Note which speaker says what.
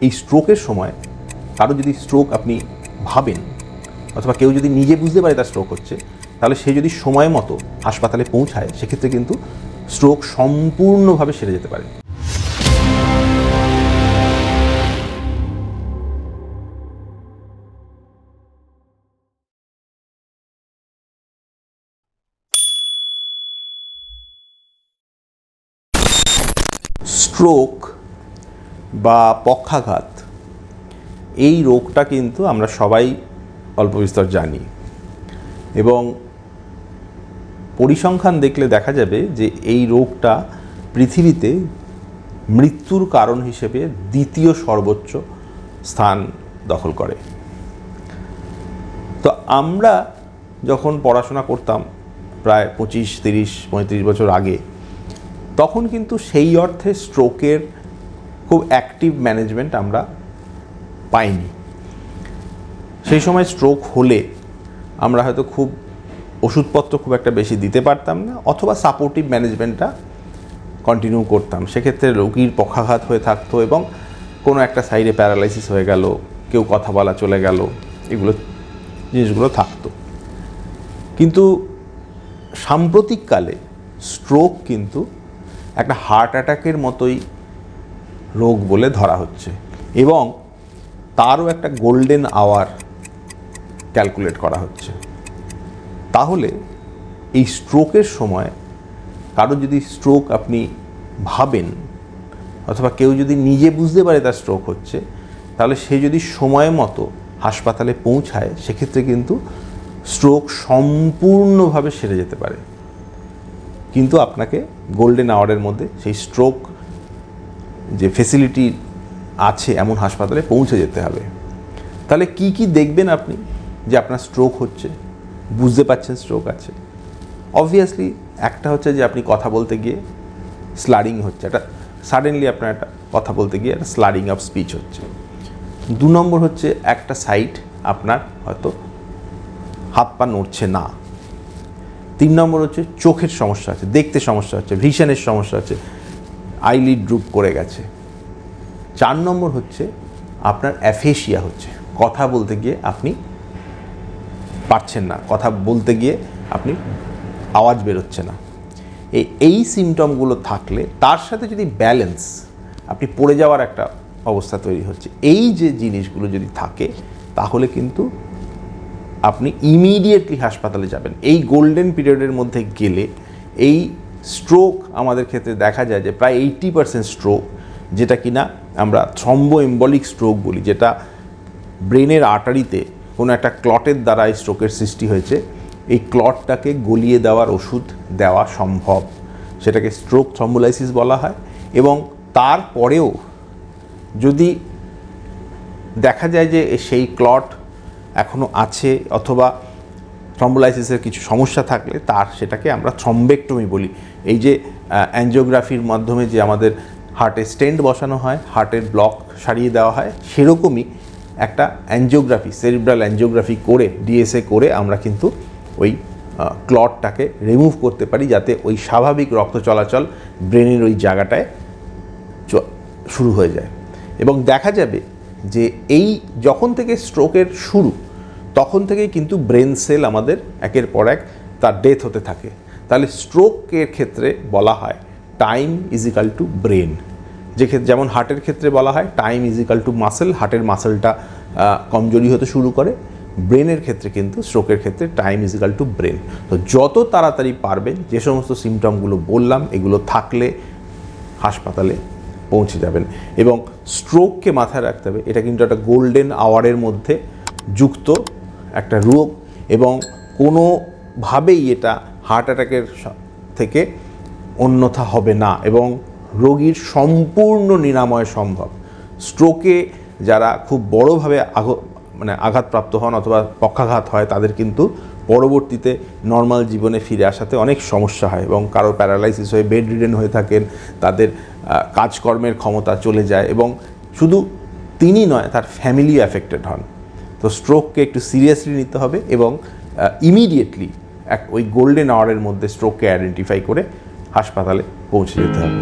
Speaker 1: এই স্ট্রোকের সময় কারো যদি স্ট্রোক আপনি ভাবেন অথবা কেউ যদি নিজে বুঝতে পারে তার স্ট্রোক হচ্ছে, তাহলে সে যদি সময় মতো হাসপাতালে পৌঁছায়, সেক্ষেত্রে কিন্তু স্ট্রোক সম্পূর্ণভাবে সেরে যেতে পারে। স্ট্রোক বা পক্ষাঘাত এই রোগটা কিন্তু আমরা সবাই অল্প বিস্তর জানি, এবং পরিসংখ্যান দেখলে দেখা যাবে যে এই রোগটা পৃথিবীতে মৃত্যুর কারণ হিসেবে দ্বিতীয় সর্বোচ্চ স্থান দখল করে। তো আমরা যখন পড়াশোনা করতাম প্রায় 25, 30, 35 বছর আগে, তখন কিন্তু সেই অর্থে স্ট্রোকের খুব অ্যাক্টিভ ম্যানেজমেন্ট আমরা পাইনি। সেই সময় স্ট্রোক হলে আমরা হয়তো খুব ওষুধপত্র খুব একটা বেশি দিতে পারতাম না, অথবা সাপোর্টিভ ম্যানেজমেন্টটা কন্টিনিউ করতাম। সেক্ষেত্রে রোগীর পক্ষাঘাত হয়ে থাকতো এবং কোনো একটা সাইডে প্যারালাইসিস হয়ে গেল, কেউ কথা বলা চলে গেল, জিনিসগুলো থাকতো। কিন্তু সাম্প্রতিককালে স্ট্রোক কিন্তু একটা হার্ট অ্যাটাকের মতোই রোগ বলে ধরা হচ্ছে, এবং তারও একটা গোল্ডেন আওয়ার ক্যালকুলেট করা হচ্ছে। তাহলে এই স্ট্রোকের সময় কারো যদি স্ট্রোক আপনি ভাবেন অথবা কেউ যদি নিজে বুঝতে পারে তার স্ট্রোক হচ্ছে, তাহলে সে যদি সময় মতো হাসপাতালে পৌঁছায়, সেক্ষেত্রে কিন্তু স্ট্রোক সম্পূর্ণভাবে সেরে যেতে পারে। কিন্তু আপনাকে গোল্ডেন আওয়ারের মধ্যে সেই স্ট্রোক যে ফেসিলিটি আছে এমন হাসপাতালে পৌঁছে যেতে হবে। তাহলে কি কি দেখবেন আপনি যে আপনার স্ট্রোক হচ্ছে, বুঝতে পারছেন স্ট্রোক আছে? অবভিয়াসলি একটা হচ্ছে যে আপনি কথা বলতে গিয়ে স্লারিং হচ্ছে, একটা সাডেনলি আপনার একটা কথা বলতে গিয়ে একটা স্লারিং অফ স্পিচ হচ্ছে। 2 নম্বর হচ্ছে একটা সাইড আপনার হয়তো হাত পা নড়ছে না। 3 নম্বর হচ্ছে চোখের সমস্যা আছে, দেখতে সমস্যা হচ্ছে, ভিশনের সমস্যা হচ্ছে, আইলিড ড্রুপ করে গেছে। 4 নম্বর হচ্ছে আপনার অ্যাফেশিয়া হচ্ছে, কথা বলতে গিয়ে আপনি পারছেন না, কথা বলতে গিয়ে আপনি আওয়াজ বেরোচ্ছে না। এই সিমটমগুলো থাকলে তার সাথে যদি ব্যালেন্স, আপনি পড়ে যাওয়ার একটা অবস্থা তৈরি হচ্ছে, এই যে জিনিসগুলো যদি থাকে, তাহলে কিন্তু আপনি ইমিডিয়েটলি হাসপাতালে যাবেন। এই গোল্ডেন পিরিয়ডের মধ্যে গেলে এই স্ট্রোক আমাদের ক্ষেত্রে দেখা যায় যে প্রায় 80% স্ট্রোক, যেটা কিনা আমরা থ্রম্বো এম্বলিক স্ট্রোক বলি, যেটা ব্রেনের আর্টারিতে কোনো একটা ক্লটের দ্বারা এই স্ট্রোকের সৃষ্টি হয়েছে, এই ক্লটটাকে গলিয়ে দেওয়ার ওষুধ দেওয়া সম্ভব, সেটাকে স্ট্রোক থ্রম্বোলাইসিস বলা হয়। এবং তারপরেও যদি দেখা যায় যে সেই ক্লট এখনও আছে অথবা থ্রম্বোলাইসিসের কিছু সমস্যা থাকলে সেটাকে আমরা থ্রম্বেক্টমি বলি। এই যে অ্যাঞ্জিওগ্রাফির মাধ্যমে যে আমাদের হার্টে স্টেন্ট বসানো হয়, হার্টের ব্লক সারিয়ে দেওয়া হয়, সেরকমই একটা অ্যাঞ্জিওগ্রাফি, সেরিব্রাল অ্যাঞ্জিওগ্রাফি করে, ডিএসএ করে আমরা কিন্তু ওই ক্লটটাকে রিমুভ করতে পারি, যাতে ওই স্বাভাবিক রক্ত চলাচল ব্রেনের ওই জায়গাটায় শুরু হয়ে যায়। এবং দেখা যাবে যে এই যখন থেকে স্ট্রোকের শুরু, তখন থেকেই কিন্তু ব্রেন সেল আমাদের একের পর এক তার ডেথ হতে থাকে। তাহলে স্ট্রোকের ক্ষেত্রে বলা হয় time is equal to brain. যেমন হার্টের ক্ষেত্রে বলা হয় time is equal to muscle, হার্টের মাসেলটা কমজোরি হতে শুরু করে। ব্রেনের ক্ষেত্রে কিন্তু, স্ট্রোকের ক্ষেত্রে time is equal to brain. তো যত তাড়াতাড়ি পারবেন, যে সমস্ত সিমটমগুলো বললাম এগুলো থাকলে হাসপাতালে পৌঁছে যাবেন। এবং স্ট্রোককে মাথায় রাখতে হবে, এটা কিন্তু একটা গোল্ডেন আওয়ারের মধ্যে যুক্ত একটা রোগ, এবং কোনোভাবেই এটা হার্ট অ্যাটাকের থেকে অন্যথা হবে না, এবং রোগীর সম্পূর্ণ নিরাময় সম্ভব। স্ট্রোকে যারা খুব বড়োভাবে আঘাতপ্রাপ্ত হন অথবা পক্ষাঘাত হয়, তাদের কিন্তু পরবর্তীতে নর্মাল জীবনে ফিরে আসাতে অনেক সমস্যা হয়, এবং কারো প্যারালাইসিস হয়ে বেড রিডেন হয়ে থাকেন, তাদের কাজকর্মের ক্ষমতা চলে যায়, এবং শুধু তিনি নয়, তার ফ্যামিলিও অ্যাফেক্টেড হন। তো স্ট্রোককে একটু সিরিয়াসলি নিতে হবে, এবং ইমিডিয়েটলি ওই গোল্ডেন আওয়ারের মধ্যে স্ট্রোককে আইডেন্টিফাই করে হাসপাতালে পৌঁছে যেতে হবে।